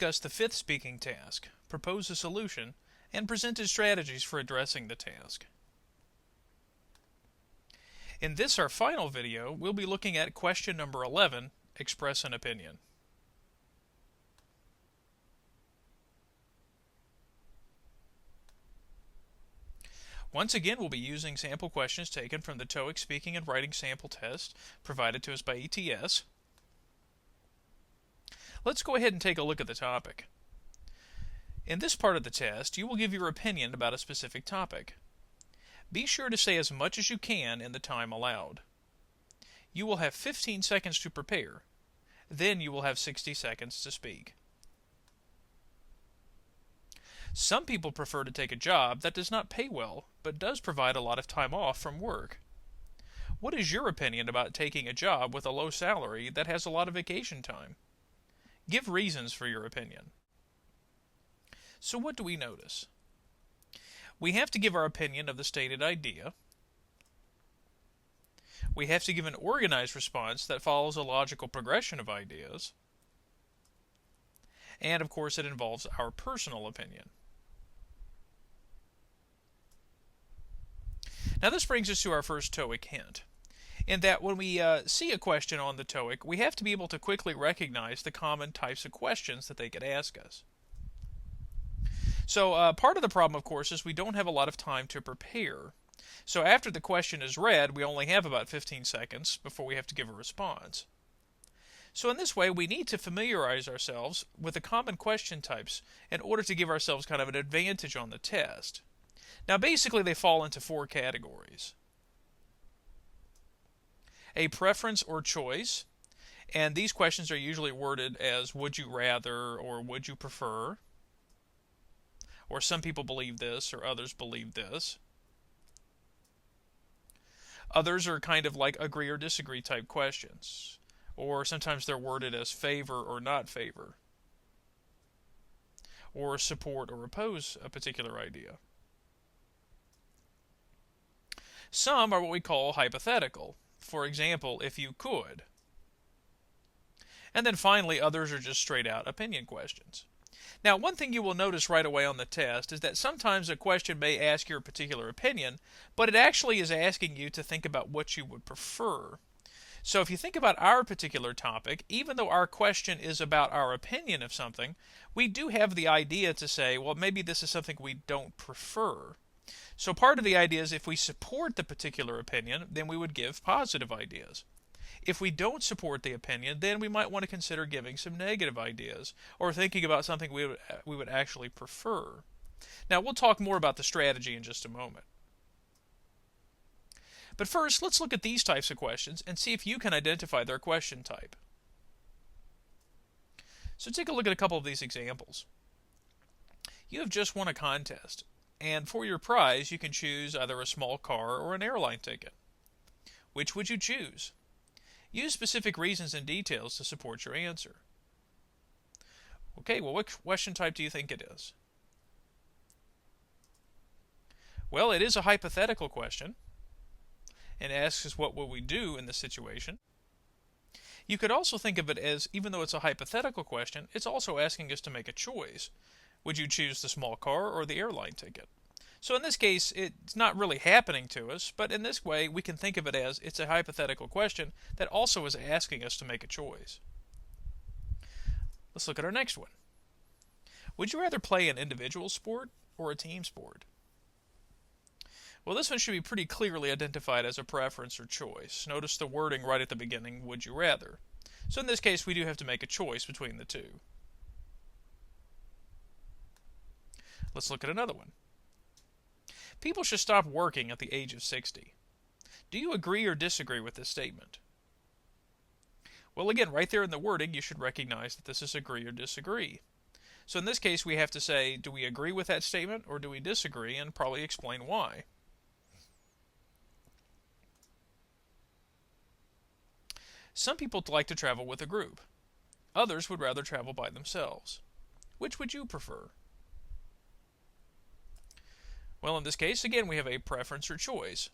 discuss the fifth speaking task, propose a solution, and presented strategies for addressing the task. In this, our final video, we'll be looking at question number 11, express an opinion. Once again, we'll be using sample questions taken from the TOEIC Speaking and Writing Sample Test provided to us by ETS. Let's go ahead and take a look at the topic. In this part of the test, you will give your opinion about a specific topic. Be sure to say as much as you can in the time allowed. You will have 15 seconds to prepare. Then you will have 60 seconds to speak. Some people prefer to take a job that does not pay well, but does provide a lot of time off from work. What is your opinion about taking a job with a low salary that has a lot of vacation time? Give reasons for your opinion. So what do we notice? We have to give our opinion of the stated idea. We have to give an organized response that follows a logical progression of ideas. And of course it involves our personal opinion. Now this brings us to our first TOEIC hint, in that when we see a question on the TOEIC, we have to be able to quickly recognize the common types of questions that they could ask us. So part of the problem, of course, is we don't have a lot of time to prepare. So after the question is read, we only have about 15 seconds before we have to give a response. So in this way, we need to familiarize ourselves with the common question types in order to give ourselves kind of an advantage on the test. Now basically they fall into four categories. A preference or choice, and these questions are usually worded as would you rather or would you prefer, or some people believe this or others believe this. Others are kind of like agree or disagree type questions, or sometimes they're worded as favor or not favor, or support or oppose a particular idea. Some are what we call hypothetical. For example, if you could. And then finally, others are just straight out opinion questions. Now, one thing you will notice right away on the test is that sometimes a question may ask your particular opinion, but it actually is asking you to think about what you would prefer. So if you think about our particular topic, even though our question is about our opinion of something, we do have the idea to say, well, maybe this is something we don't prefer. So part of the idea is if we support the particular opinion, then we would give positive ideas. If we don't support the opinion, then we might want to consider giving some negative ideas, or thinking about something we would actually prefer. Now we'll talk more about the strategy in just a moment. But first, let's look at these types of questions and see if you can identify their question type. So take a look at a couple of these examples. You have just won a contest, and for your prize you can choose either a small car or an airline ticket. Which would you choose? Use specific reasons and details to support your answer. Okay, well, what question type do you think it is? Well, it is a hypothetical question, and asks us what will we do in this situation. You could also think of it as, even though it's a hypothetical question, it's also asking us to make a choice. Would you choose the small car or the airline ticket? So in this case, it's not really happening to us, but in this way, we can think of it as it's a hypothetical question that also is asking us to make a choice. Let's look at our next one. Would you rather play an individual sport or a team sport? Well, this one should be pretty clearly identified as a preference or choice. Notice the wording right at the beginning, would you rather? So in this case, we do have to make a choice between the two. Let's look at another one. People should stop working at the age of 60. Do you agree or disagree with this statement? Well, again, right there in the wording, you should recognize that this is agree or disagree. So in this case, we have to say, do we agree with that statement or do we disagree, and probably explain why. Some people like to travel with a group. Others would rather travel by themselves. Which would you prefer? Well, in this case, again, we have a preference or choice.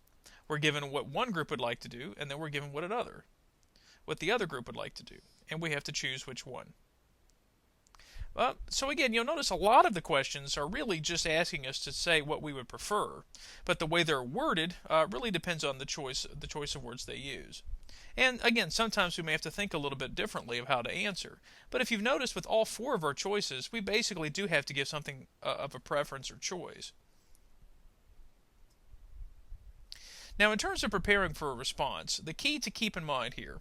We're given what one group would like to do, and then we're given what the other group would like to do, and we have to choose which one. So again, you'll notice a lot of the questions are really just asking us to say what we would prefer, but the way they're worded really depends on the choice of words they use. And again, sometimes we may have to think a little bit differently of how to answer. But if you've noticed, with all four of our choices, we basically do have to give something of a preference or choice. Now, in terms of preparing for a response, the key to keep in mind here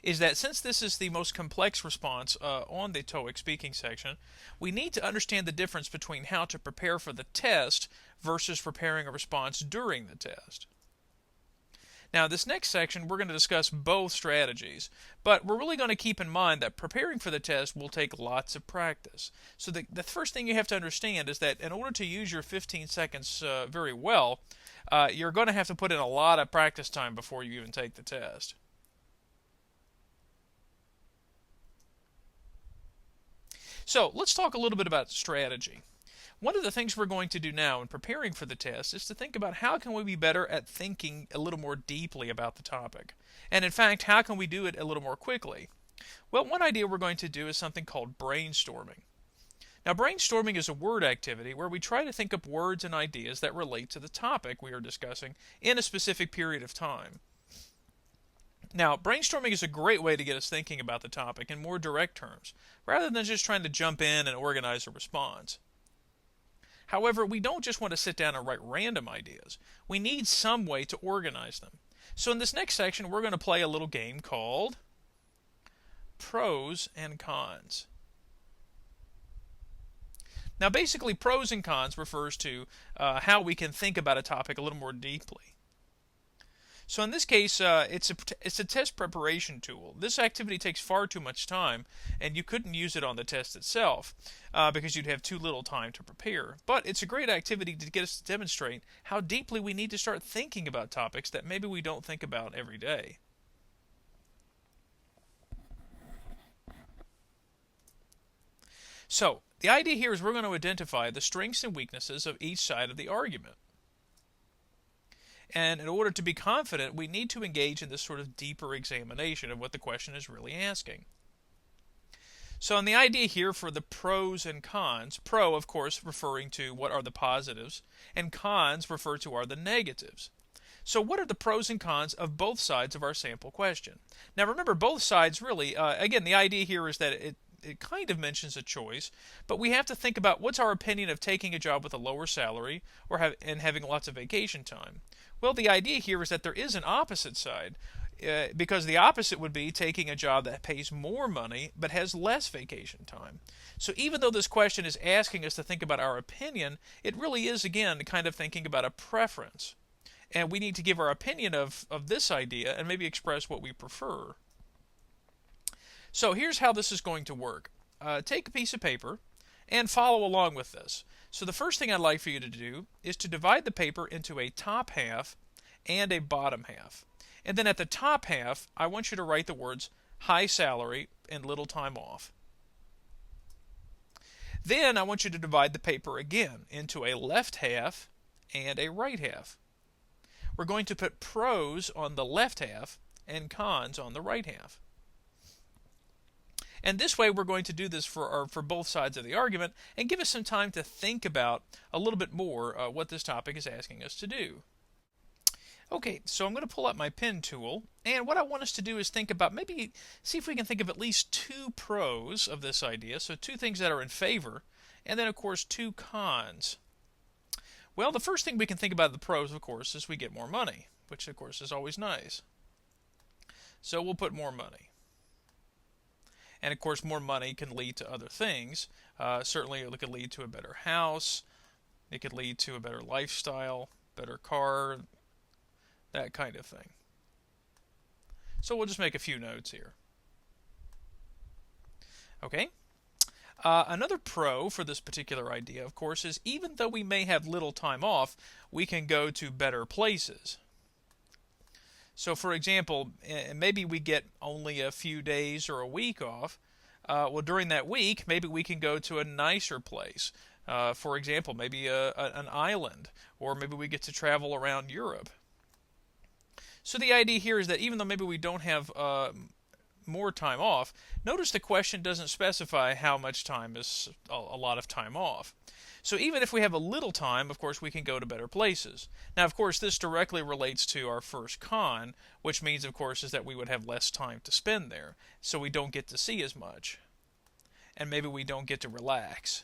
is that since this is the most complex response on the TOEIC speaking section, we need to understand the difference between how to prepare for the test versus preparing a response during the test. Now, this next section, we're going to discuss both strategies, but we're really going to keep in mind that preparing for the test will take lots of practice. So the first thing you have to understand is that in order to use your 15 seconds very well, you're going to have to put in a lot of practice time before you even take the test. So let's talk a little bit about strategy. One of the things we're going to do now in preparing for the test is to think about how can we be better at thinking a little more deeply about the topic. And in fact, how can we do it a little more quickly? Well, one idea we're going to do is something called brainstorming. Now, brainstorming is a word activity where we try to think up words and ideas that relate to the topic we are discussing in a specific period of time. Now, brainstorming is a great way to get us thinking about the topic in more direct terms, rather than just trying to jump in and organize a response. However, we don't just want to sit down and write random ideas. We need some way to organize them. So in this next section, we're going to play a little game called Pros and Cons. Now, basically, pros and cons refers to how we can think about a topic a little more deeply. So in this case, it's a test preparation tool. This activity takes far too much time, and you couldn't use it on the test itself because you'd have too little time to prepare. But it's a great activity to get us to demonstrate how deeply we need to start thinking about topics that maybe we don't think about every day. So the idea here is we're going to identify the strengths and weaknesses of each side of the argument. And in order to be confident, we need to engage in this sort of deeper examination of what the question is really asking. So the idea here for the pros and cons, pro, of course, referring to what are the positives, and cons refer to are the negatives. So what are the pros and cons of both sides of our sample question? Now remember, both sides really, again, the idea here is that it kind of mentions a choice, but we have to think about what's our opinion of taking a job with a lower salary and having lots of vacation time. Well, the idea here is that there is an opposite side, because the opposite would be taking a job that pays more money but has less vacation time. So even though this question is asking us to think about our opinion, it really is, again, kind of thinking about a preference. And we need to give our opinion of this idea and maybe express what we prefer. So here's how this is going to work. Take a piece of paper and follow along with this. So the first thing I'd like for you to do is to divide the paper into a top half and a bottom half. And then at the top half, I want you to write the words high salary and little time off. Then I want you to divide the paper again into a left half and a right half. We're going to put pros on the left half and cons on the right half. And this way we're going to do this for both sides of the argument and give us some time to think about a little bit more what this topic is asking us to do. Okay, so I'm going to pull out my pen tool, and what I want us to do is think about, maybe see if we can think of at least two pros of this idea, so two things that are in favor, and then of course two cons. Well, the first thing we can think about the pros, of course, is we get more money, which of course is always nice. So we'll put more money. And of course, more money can lead to other things. Certainly, it could lead to a better house. It could lead to a better lifestyle, better car, that kind of thing. So we'll just make a few notes here. Okay. Another pro for this particular idea, of course, is even though we may have little time off, we can go to better places. So, for example, maybe we get only a few days or a week off. Well, during that week, maybe we can go to a nicer place. For example, maybe an island, or maybe we get to travel around Europe. So the idea here is that even though maybe we don't have more time off, notice the question doesn't specify how much time is a lot of time off. So even if we have a little time, of course, we can go to better places. Now, of course, this directly relates to our first con, which means, of course, is that we would have less time to spend there, so we don't get to see as much. And maybe we don't get to relax.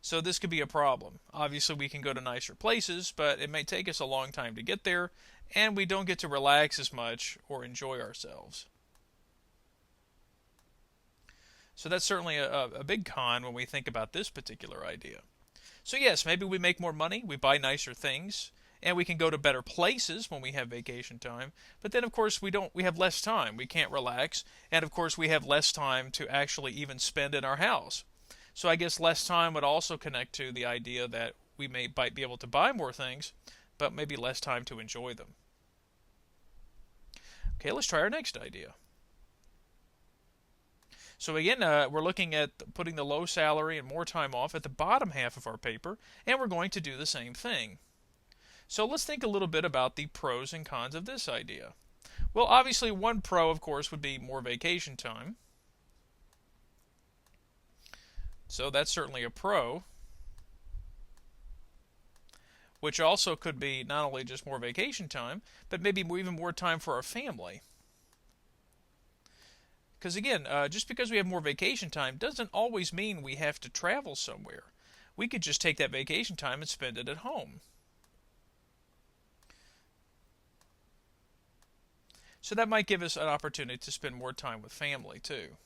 So this could be a problem. Obviously, we can go to nicer places, but it may take us a long time to get there, and we don't get to relax as much or enjoy ourselves. So that's certainly a big con when we think about this particular idea. So yes, maybe we make more money, we buy nicer things, and we can go to better places when we have vacation time. But then, of course, we have less time. We can't relax, and of course, we have less time to actually even spend in our house. So I guess less time would also connect to the idea that we might be able to buy more things, but maybe less time to enjoy them. Okay, let's try our next idea. So again, we're looking at putting the low salary and more time off at the bottom half of our paper, and we're going to do the same thing. So let's think a little bit about the pros and cons of this idea. Well, obviously one pro, of course, would be more vacation time. So that's certainly a pro, which also could be not only just more vacation time, but maybe even more time for our family. Because again, just because we have more vacation time doesn't always mean we have to travel somewhere. We could just take that vacation time and spend it at home. So that might give us an opportunity to spend more time with family too.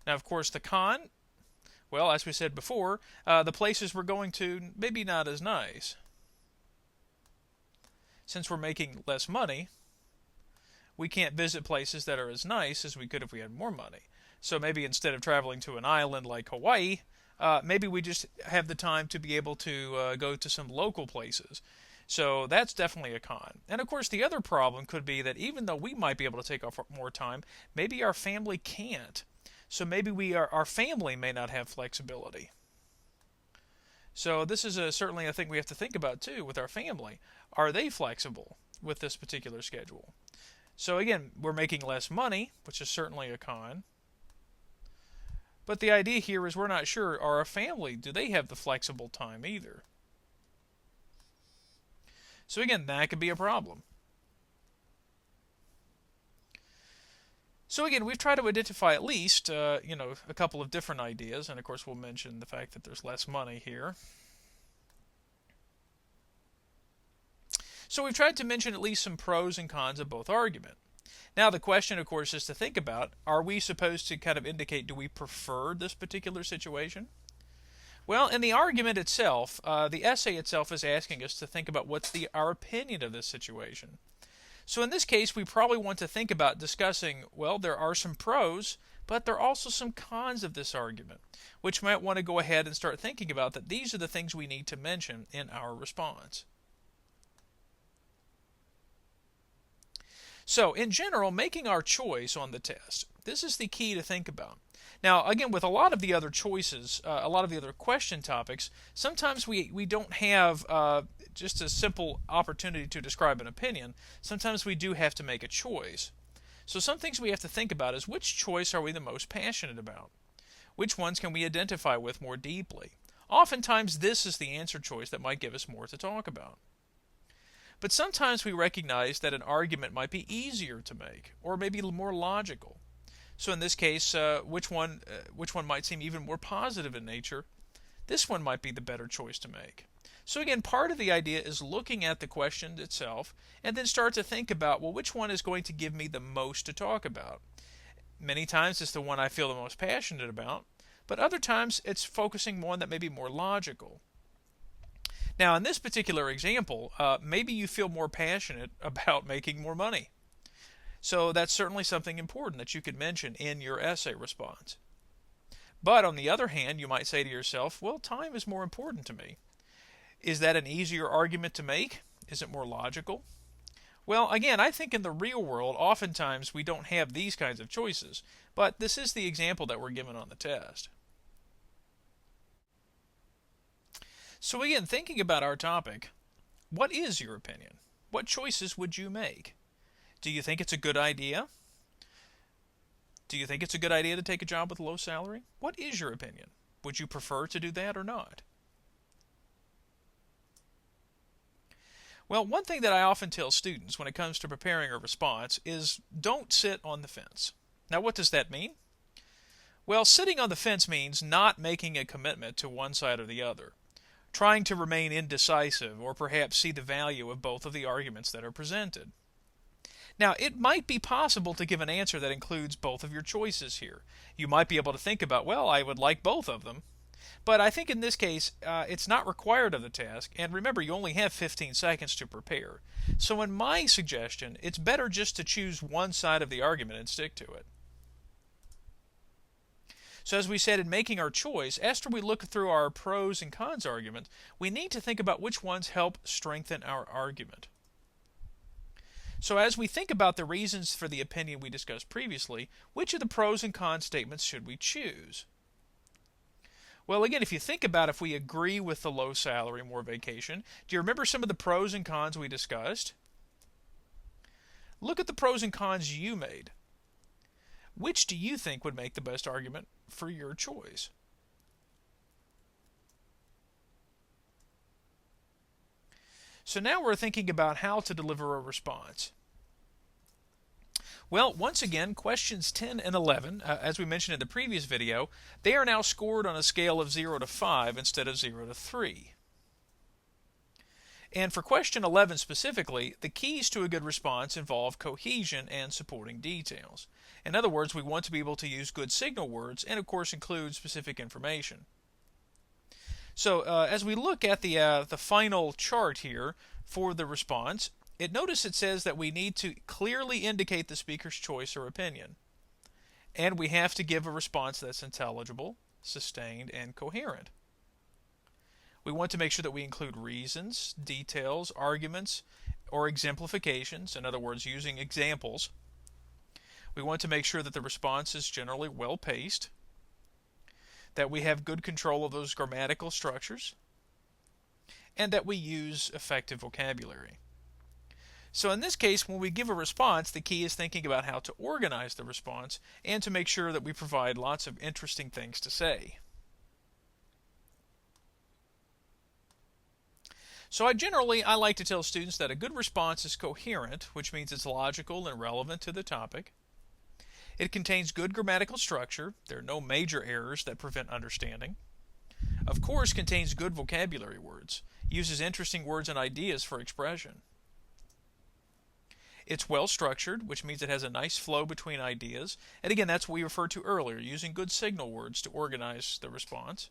Now, of course, the con, well, as we said before, the places we're going to maybe not as nice. Since we're making less money, we can't visit places that are as nice as we could if we had more money. So maybe instead of traveling to an island like Hawaii, maybe we just have the time to be able to go to some local places. So that's definitely a con. And of course, the other problem could be that even though we might be able to take off more time, maybe our family can't. So maybe our family may not have flexibility. So this is certainly a thing we have to think about too with our family. Are they flexible with this particular schedule? So again, we're making less money, which is certainly a con. But the idea here is we're not sure, are our family, do they have the flexible time either? So again, that could be a problem. So again, we've tried to identify at least, a couple of different ideas, and of course we'll mention the fact that there's less money here. So we've tried to mention at least some pros and cons of both arguments. Now the question, of course, is to think about, are we supposed to kind of indicate, do we prefer this particular situation? Well, in the argument itself, the essay itself is asking us to think about what's our opinion of this situation. So in this case, we probably want to think about discussing, well, there are some pros, but there are also some cons of this argument, which might want to go ahead and start thinking about that these are the things we need to mention in our response. So, in general, making our choice on the test, this is the key to think about. Now, again, with a lot of the other choices, a lot of the other question topics, sometimes we don't have just a simple opportunity to describe an opinion. Sometimes we do have to make a choice. So some things we have to think about is which choice are we the most passionate about? Which ones can we identify with more deeply? Oftentimes, this is the answer choice that might give us more to talk about. But sometimes we recognize that an argument might be easier to make, or maybe more logical. So in this case, which one might seem even more positive in nature? This one might be the better choice to make. So again, part of the idea is looking at the question itself, and then start to think about, well, which one is going to give me the most to talk about? Many times it's the one I feel the most passionate about, but other times it's focusing on that may be more logical. Now, in this particular example, maybe you feel more passionate about making more money. So that's certainly something important that you could mention in your essay response. But on the other hand, you might say to yourself, well, time is more important to me. Is that an easier argument to make? Is it more logical? Well, again, I think in the real world, oftentimes we don't have these kinds of choices, but this is the example that we're given on the test. So again, thinking about our topic, what is your opinion? What choices would you make? Do you think it's a good idea? Do you think it's a good idea to take a job with a low salary? What is your opinion? Would you prefer to do that or not? Well, one thing that I often tell students when it comes to preparing a response is don't sit on the fence. Now, what does that mean? Well, sitting on the fence means not making a commitment to one side or the other, trying to remain indecisive or perhaps see the value of both of the arguments that are presented. Now, it might be possible to give an answer that includes both of your choices here. You might be able to think about, well, I would like both of them. But I think in this case, it's not required of the task. And remember, you only have 15 seconds to prepare. So in my suggestion, it's better just to choose one side of the argument and stick to it. So as we said, in making our choice, after we look through our pros and cons argument, we need to think about which ones help strengthen our argument. So as we think about the reasons for the opinion we discussed previously, which of the pros and cons statements should we choose? Well, again, if you think about if we agree with the low salary, more vacation, do you remember some of the pros and cons we discussed? Look at the pros and cons you made. Which do you think would make the best argument for your choice? So now we're thinking about how to deliver a response. Well, once again, questions 10 and 11, as we mentioned in the previous video, they are now scored on a scale of 0 to 5 instead of 0 to 3. And for question 11 specifically, the keys to a good response involve cohesion and supporting details. In other words, we want to be able to use good signal words and, of course, include specific information. So as we look at the final chart here for the response, notice it says that we need to clearly indicate the speaker's choice or opinion. And we have to give a response that's intelligible, sustained, and coherent. We want to make sure that we include reasons, details, arguments, or exemplifications, in other words, using examples. We want to make sure that the response is generally well-paced, that we have good control of those grammatical structures, and that we use effective vocabulary. So in this case, when we give a response, the key is thinking about how to organize the response and to make sure that we provide lots of interesting things to say. So I like to tell students that a good response is coherent, which means it's logical and relevant to the topic. It contains good grammatical structure. There are no major errors that prevent understanding. Of course, contains good vocabulary words. Uses interesting words and ideas for expression. It's well structured, which means it has a nice flow between ideas. And again, that's what we referred to earlier, using good signal words to organize the response.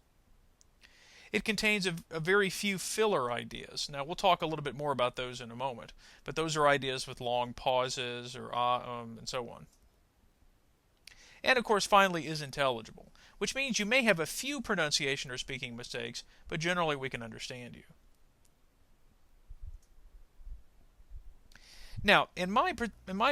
It contains a very few filler ideas. Now, we'll talk a little bit more about those in a moment, but those are ideas with long pauses or and so on. And of course, finally, is intelligible, which means you may have a few pronunciation or speaking mistakes, but generally we can understand you. Now, in my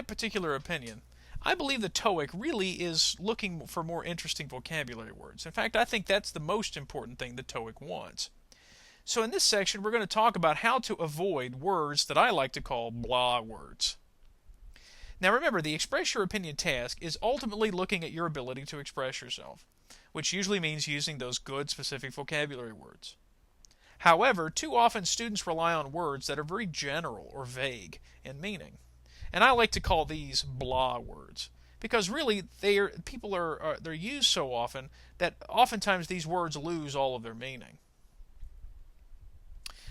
particular opinion, I believe the TOEIC really is looking for more interesting vocabulary words. In fact, I think that's the most important thing the TOEIC wants. So in this section, we're going to talk about how to avoid words that I like to call blah words. Now remember, the Express Your Opinion task is ultimately looking at your ability to express yourself, which usually means using those good specific vocabulary words. However, too often students rely on words that are very general or vague in meaning. And I like to call these blah words, because really they're used so often that oftentimes these words lose all of their meaning.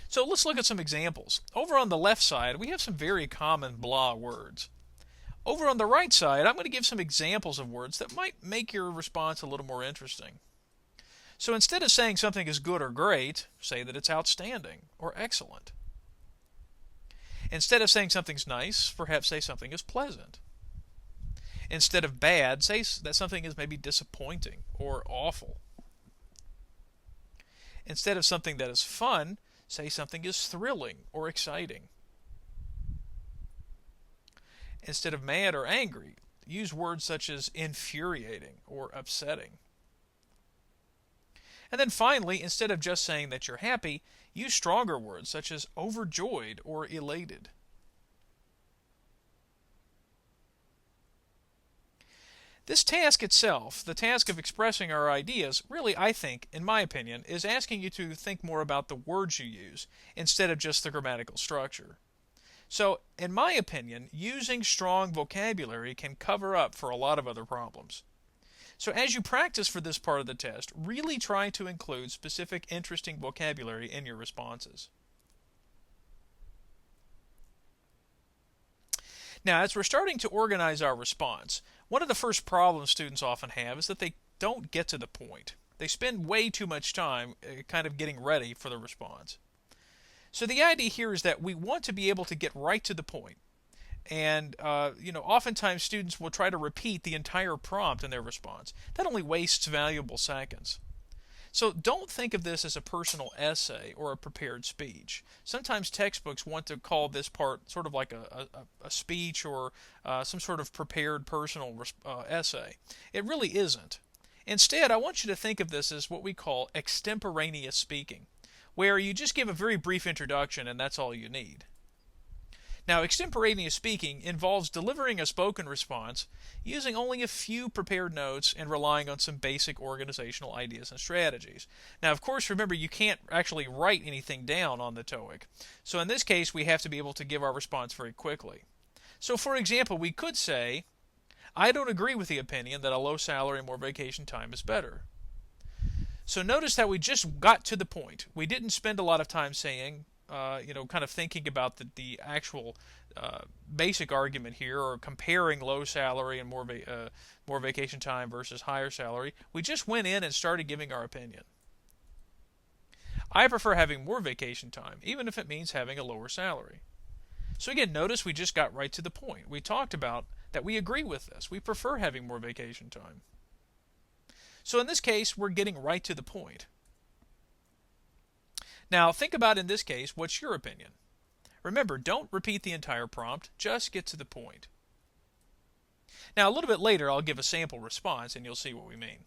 So let's look at some examples. Over on the left side, we have some very common blah words. Over on the right side, I'm going to give some examples of words that might make your response a little more interesting. So instead of saying something is good or great, say that it's outstanding or excellent. Instead of saying something's nice, perhaps say something is pleasant. Instead of bad, say that something is maybe disappointing or awful. Instead of something that is fun, say something is thrilling or exciting. Instead of mad or angry, use words such as infuriating or upsetting. And then finally, instead of just saying that you're happy, use stronger words such as overjoyed or elated. This task itself, the task of expressing our ideas, really, I think, in my opinion, is asking you to think more about the words you use instead of just the grammatical structure. So, in my opinion, using strong vocabulary can cover up for a lot of other problems. So as you practice for this part of the test, really try to include specific interesting vocabulary in your responses. Now, as we're starting to organize our response, one of the first problems students often have is that they don't get to the point. They spend way too much time kind of getting ready for the response. So the idea here is that we want to be able to get right to the point. And, oftentimes students will try to repeat the entire prompt in their response. That only wastes valuable seconds. So don't think of this as a personal essay or a prepared speech. Sometimes textbooks want to call this part sort of like a speech or some sort of prepared personal essay. It really isn't. Instead, I want you to think of this as what we call extemporaneous speaking, where you just give a very brief introduction and that's all you need. Now, extemporaneous speaking involves delivering a spoken response using only a few prepared notes and relying on some basic organizational ideas and strategies. Now, of course, remember, you can't actually write anything down on the TOEIC. So in this case, we have to be able to give our response very quickly. So, for example, we could say, I don't agree with the opinion that a low salary and more vacation time is better. So notice that we just got to the point. We didn't spend a lot of time saying, kind of thinking about the actual basic argument here, or comparing low salary and more vacation time versus higher salary. We just went in and started giving our opinion. I prefer having more vacation time, even if it means having a lower salary. So again, notice we just got right to the point. We talked about that we agree with this. We prefer having more vacation time. So in this case, we're getting right to the point. Now, think about in this case, what's your opinion? Remember, don't repeat the entire prompt, just get to the point. Now, a little bit later, I'll give a sample response and you'll see what we mean.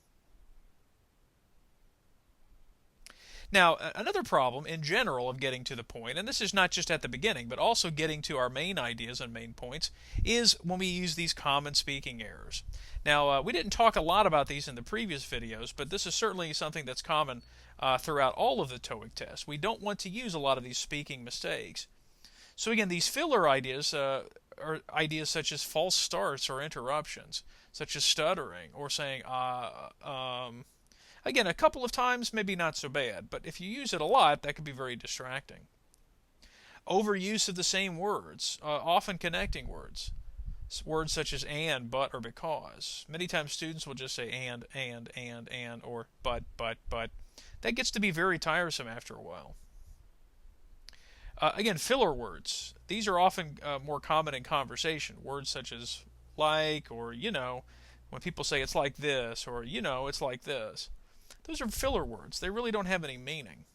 Now, another problem in general of getting to the point, and this is not just at the beginning, but also getting to our main ideas and main points, is when we use these common speaking errors. Now, we didn't talk a lot about these in the previous videos, but this is certainly something that's common throughout all of the TOEIC tests. We don't want to use a lot of these speaking mistakes. So again, these filler ideas are ideas such as false starts or interruptions, such as stuttering or saying, Again, a couple of times, maybe not so bad, but if you use it a lot, that can be very distracting. Overuse of the same words, often connecting words. Words such as and, but, or because. Many times students will just say and, or but. That gets to be very tiresome after a while. Again, filler words. These are often more common in conversation. Words such as like, or when people say it's like this, or it's like this. Those are filler words. They really don't have any meaning.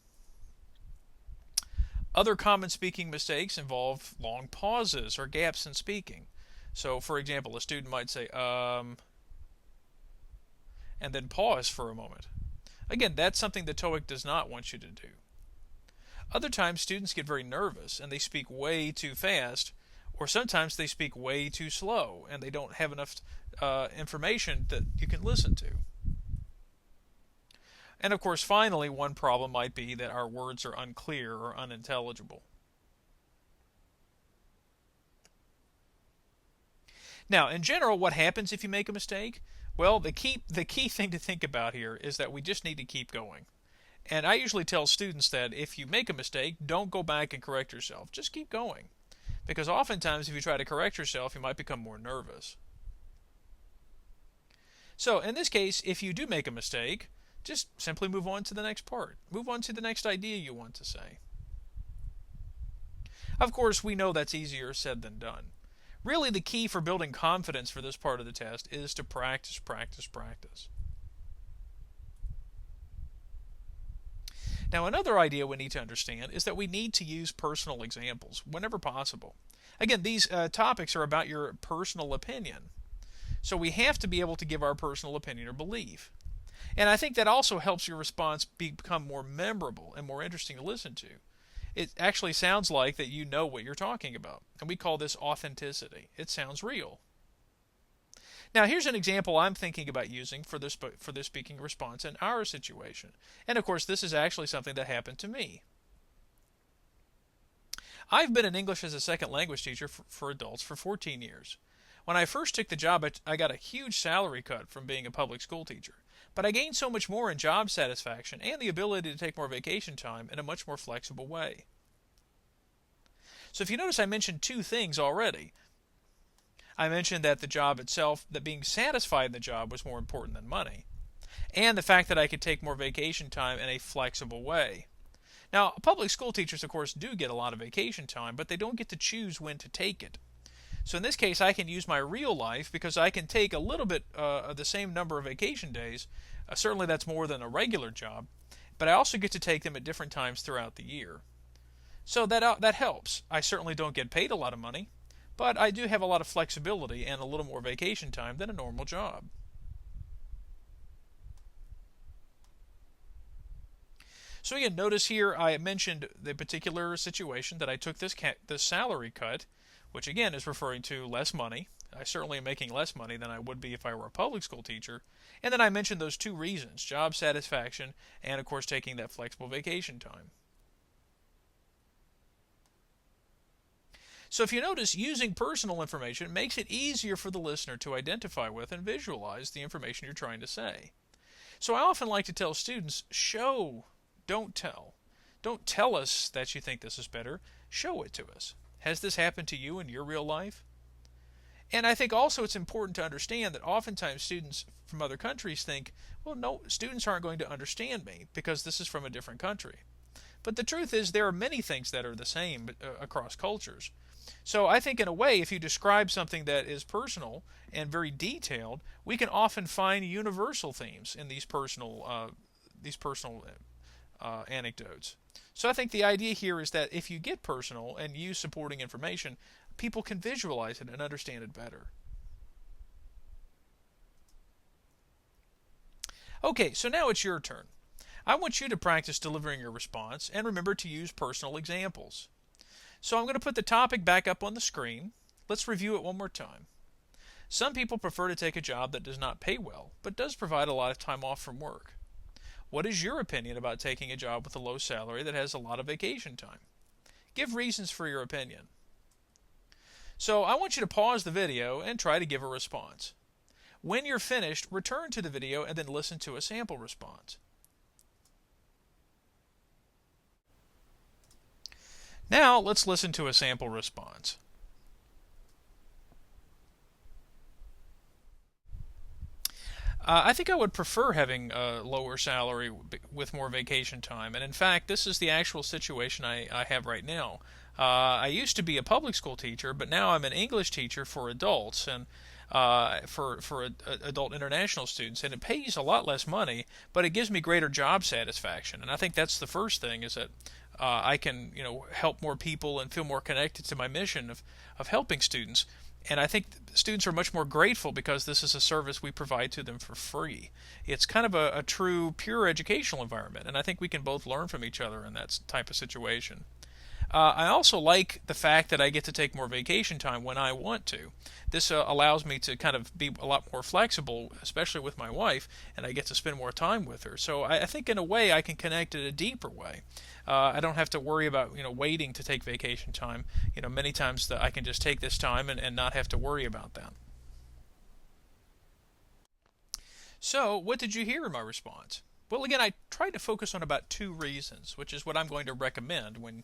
Other common speaking mistakes involve long pauses or gaps in speaking. So, for example, a student might say, and then pause for a moment. Again, that's something the TOEIC does not want you to do. Other times, students get very nervous and they speak way too fast, or sometimes they speak way too slow and they don't have enough information that you can listen to. And of course, finally, one problem might be that our words are unclear or unintelligible. Now, in general, what happens if you make a mistake? Well, the key thing to think about here is that we just need to keep going. And I usually tell students that if you make a mistake, don't go back and correct yourself. Just keep going. Because oftentimes, if you try to correct yourself, you might become more nervous. So, in this case, if you do make a mistake, just simply move on to the next part. Move on to the next idea you want to say. Of course, we know that's easier said than done. Really, the key for building confidence for this part of the test is to practice, practice, practice. Now, another idea we need to understand is that we need to use personal examples whenever possible. Again, these topics are about your personal opinion. So we have to be able to give our personal opinion or belief. And I think that also helps your response become more memorable and more interesting to listen to. It actually sounds like that you know what you're talking about. And we call this authenticity. It sounds real. Now, here's an example I'm thinking about using for this speaking response in our situation. And of course, this is actually something that happened to me. I've been an English as a second language teacher for adults for 14 years. When I first took the job, I got a huge salary cut from being a public school teacher. But I gained so much more in job satisfaction and the ability to take more vacation time in a much more flexible way. So if you notice, I mentioned two things already. I mentioned that the job itself, that being satisfied in the job was more important than money, and the fact that I could take more vacation time in a flexible way. Now, public school teachers, of course, do get a lot of vacation time, but they don't get to choose when to take it. So in this case, I can use my real life because I can take a little bit of the same number of vacation days. Certainly that's more than a regular job, but I also get to take them at different times throughout the year. So that helps. I certainly don't get paid a lot of money, but I do have a lot of flexibility and a little more vacation time than a normal job. So again, notice here I mentioned the particular situation that I took this salary cut, which again is referring to less money. I certainly am making less money than I would be if I were a public school teacher. And then I mentioned those two reasons, job satisfaction and of course taking that flexible vacation time. So if you notice, using personal information makes it easier for the listener to identify with and visualize the information you're trying to say. So I often like to tell students, show, don't tell. Don't tell us that you think this is better. Show it to us. Has this happened to you in your real life? And I think also it's important to understand that oftentimes students from other countries think, well, no, students aren't going to understand me because this is from a different country. But the truth is there are many things that are the same across cultures. So I think in a way, if you describe something that is personal and very detailed, we can often find universal themes in these personal anecdotes. So I think the idea here is that if you get personal and use supporting information, people can visualize it and understand it better. Okay, so now it's your turn. I want you to practice delivering your response and remember to use personal examples. So I'm going to put the topic back up on the screen. Let's review it one more time. Some people prefer to take a job that does not pay well, but does provide a lot of time off from work. What is your opinion about taking a job with a low salary that has a lot of vacation time? Give reasons for your opinion. So I want you to pause the video and try to give a response. When you're finished, return to the video and then listen to a sample response. Now let's listen to a sample response. I think I would prefer having a lower salary with more vacation time. And in fact, this is the actual situation I have right now. I used to be a public school teacher, but now I'm an English teacher for adults and for adult international students. And it pays a lot less money, but it gives me greater job satisfaction. And I think that's the first thing, is that I can help more people and feel more connected to my mission of helping students. And I think students are much more grateful because this is a service we provide to them for free. It's kind of a true, pure educational environment, and I think we can both learn from each other in that type of situation. I also like the fact that I get to take more vacation time when I want to. This allows me to kind of be a lot more flexible, especially with my wife, and I get to spend more time with her. So I think in a way I can connect in a deeper way. I don't have to worry about waiting to take vacation time. Many times I can just take this time and not have to worry about that. So what did you hear in my response? Well, again, I tried to focus on about two reasons, which is what I'm going to recommend when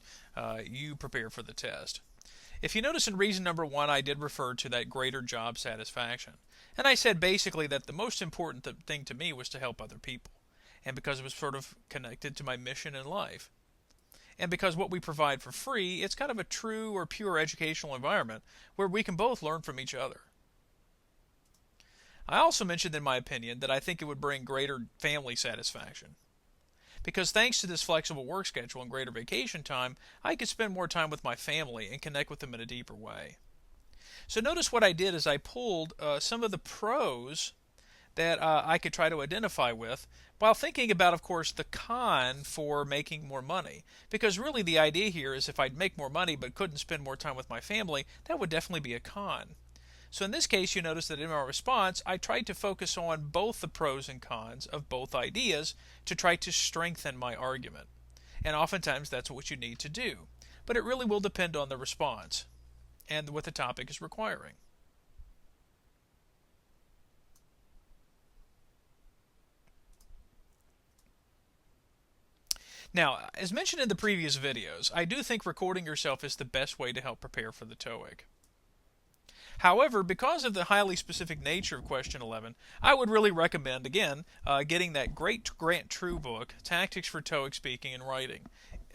you prepare for the test. If you notice in reason number one, I did refer to that greater job satisfaction. And I said basically that the most important thing to me was to help other people. And because it was sort of connected to my mission in life. And because what we provide for free, it's kind of a true or pure educational environment where we can both learn from each other. I also mentioned in my opinion that I think it would bring greater family satisfaction. Because thanks to this flexible work schedule and greater vacation time, I could spend more time with my family and connect with them in a deeper way. So notice what I did is I pulled some of the pros that I could try to identify with, while thinking about, of course, the con for making more money. Because really the idea here is if I'd make more money but couldn't spend more time with my family, that would definitely be a con. So in this case, you notice that in my response, I tried to focus on both the pros and cons of both ideas to try to strengthen my argument. And oftentimes that's what you need to do. But it really will depend on the response and what the topic is requiring. Now, as mentioned in the previous videos, I do think recording yourself is the best way to help prepare for the TOEIC. However, because of the highly specific nature of question 11, I would really recommend, again, getting that great Grant True book, Tactics for TOEIC Speaking and Writing.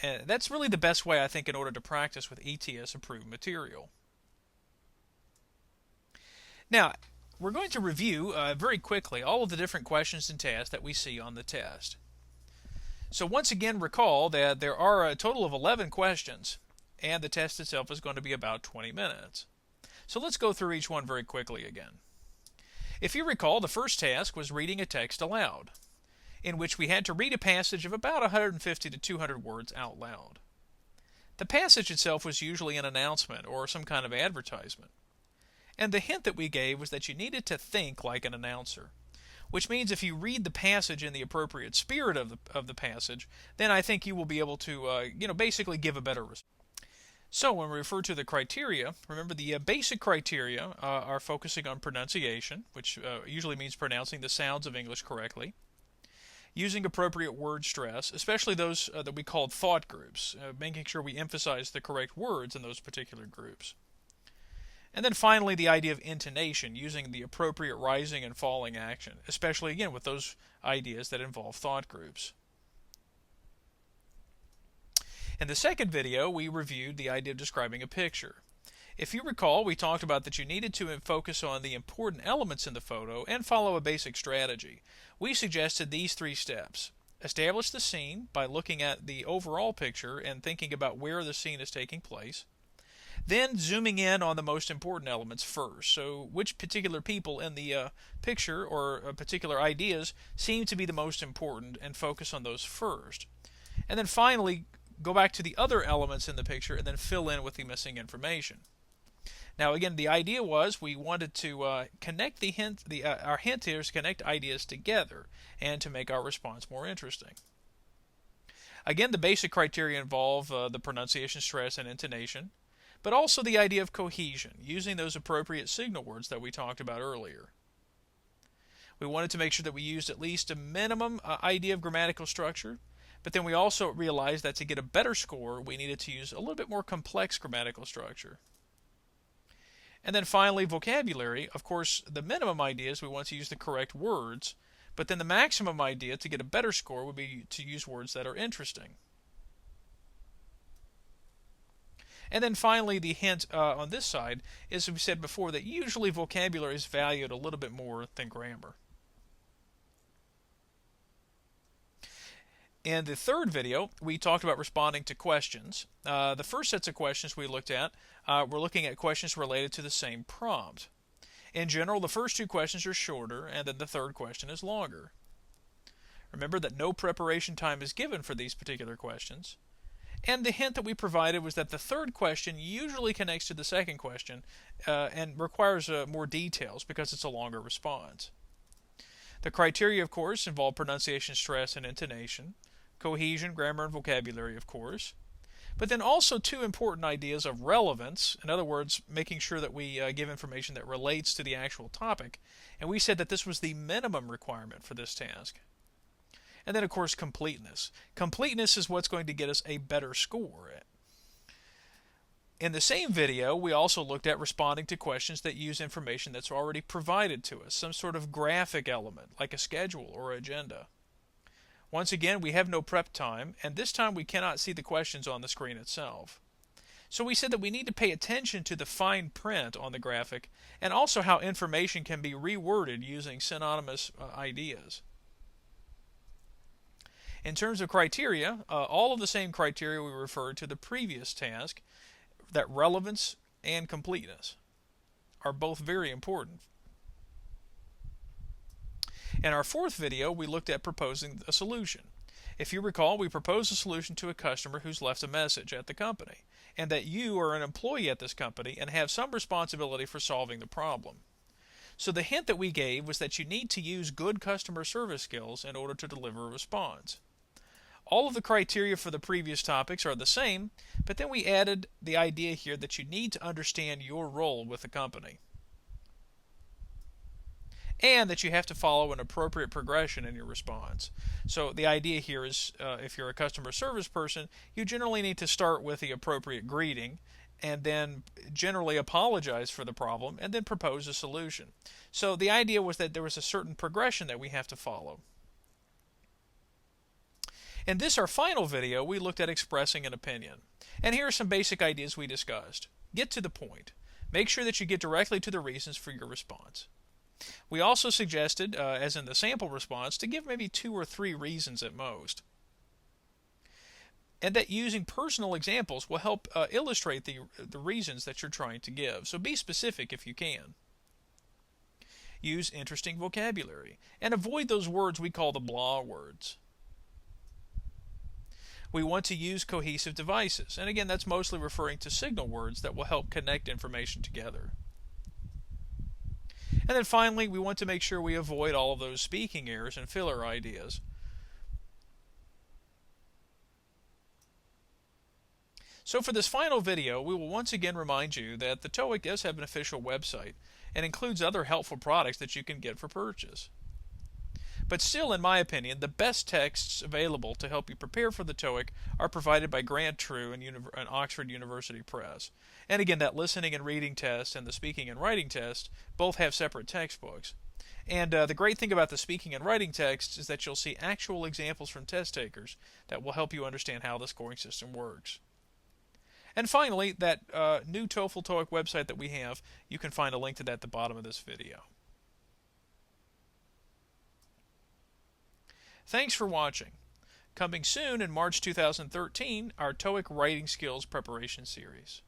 That's really the best way, I think, in order to practice with ETS-approved material. Now, we're going to review very quickly all of the different questions and tasks that we see on the test. So once again, recall that there are a total of 11 questions, and the test itself is going to be about 20 minutes. So let's go through each one very quickly again. If you recall, the first task was reading a text aloud, in which we had to read a passage of about 150 to 200 words out loud. The passage itself was usually an announcement or some kind of advertisement. And the hint that we gave was that you needed to think like an announcer, which means if you read the passage in the appropriate spirit of the passage, then I think you will be able to basically give a better response. So when we refer to the criteria, remember the basic criteria are focusing on pronunciation, which usually means pronouncing the sounds of English correctly, using appropriate word stress, especially those that we call thought groups, making sure we emphasize the correct words in those particular groups. And then finally, the idea of intonation, using the appropriate rising and falling action, especially, again, with those ideas that involve thought groups. In the second video, we reviewed the idea of describing a picture. If you recall, we talked about that you needed to focus on the important elements in the photo and follow a basic strategy. We suggested these 3 steps. Establish the scene by looking at the overall picture and thinking about where the scene is taking place. Then zooming in on the most important elements first. So which particular people in the picture or particular ideas seem to be the most important, and focus on those first. And then finally, go back to the other elements in the picture and then fill in with the missing information. Now again, the idea was we wanted to connect our hint here is connect ideas together and to make our response more interesting. Again, the basic criteria involve the pronunciation, stress, and intonation, but also the idea of cohesion, using those appropriate signal words that we talked about earlier. We wanted to make sure that we used at least a minimum idea of grammatical structure, but then we also realized that to get a better score, we needed to use a little bit more complex grammatical structure. And then finally, vocabulary. Of course, the minimum idea is we want to use the correct words, but then the maximum idea to get a better score would be to use words that are interesting. And then finally, the hint on this side is, as we said before, that usually vocabulary is valued a little bit more than grammar. In the third video, we talked about responding to questions. The first sets of questions we looked at were looking at questions related to the same prompt. In general, the first 2 questions are shorter, and then the third question is longer. Remember that no preparation time is given for these particular questions. And the hint that we provided was that the third question usually connects to the second question and requires more details because it's a longer response. The criteria, of course, involve pronunciation, stress, and intonation, cohesion, grammar, and vocabulary, of course, but then also 2 important ideas of relevance, in other words, making sure that we give information that relates to the actual topic, and we said that this was the minimum requirement for this task. And then, of course, completeness. Completeness is what's going to get us a better score. In the same video, we also looked at responding to questions that use information that's already provided to us, some sort of graphic element, like a schedule or agenda. Once again, we have no prep time, and this time we cannot see the questions on the screen itself. So we said that we need to pay attention to the fine print on the graphic, and also how information can be reworded using synonymous ideas. In terms of criteria, all of the same criteria we referred to the previous task, that relevance and completeness are both very important. In our fourth video, we looked at proposing a solution. If you recall, we proposed a solution to a customer who's left a message at the company, and that you are an employee at this company and have some responsibility for solving the problem. So the hint that we gave was that you need to use good customer service skills in order to deliver a response. All of the criteria for the previous topics are the same, but then we added the idea here that you need to understand your role with the company, and that you have to follow an appropriate progression in your response. So the idea here is if you're a customer service person, you generally need to start with the appropriate greeting and then generally apologize for the problem and then propose a solution. So the idea was that there was a certain progression that we have to follow. In this, our final video, we looked at expressing an opinion. And here are some basic ideas we discussed. Get to the point. Make sure that you get directly to the reasons for your response. We also suggested, as in the sample response, to give maybe 2 or 3 reasons at most. And that using personal examples will help illustrate the reasons that you're trying to give. So be specific if you can. Use interesting vocabulary. And avoid those words we call the blah words. We want to use cohesive devices. And again, that's mostly referring to signal words that will help connect information together. And then finally, we want to make sure we avoid all of those speaking errors and filler ideas. So for this final video, we will once again remind you that the TOEIC does have an official website and includes other helpful products that you can get for purchase. But still, in my opinion, the best texts available to help you prepare for the TOEIC are provided by Grant True and Oxford University Press. And again, that listening and reading test and the speaking and writing test both have separate textbooks. And the great thing about the speaking and writing texts is that you'll see actual examples from test takers that will help you understand how the scoring system works. And finally, that new TOEFL TOEIC website that we have, you can find a link to that at the bottom of this video. Thanks for watching. Coming soon in March 2013, our TOEIC Writing Skills Preparation Series.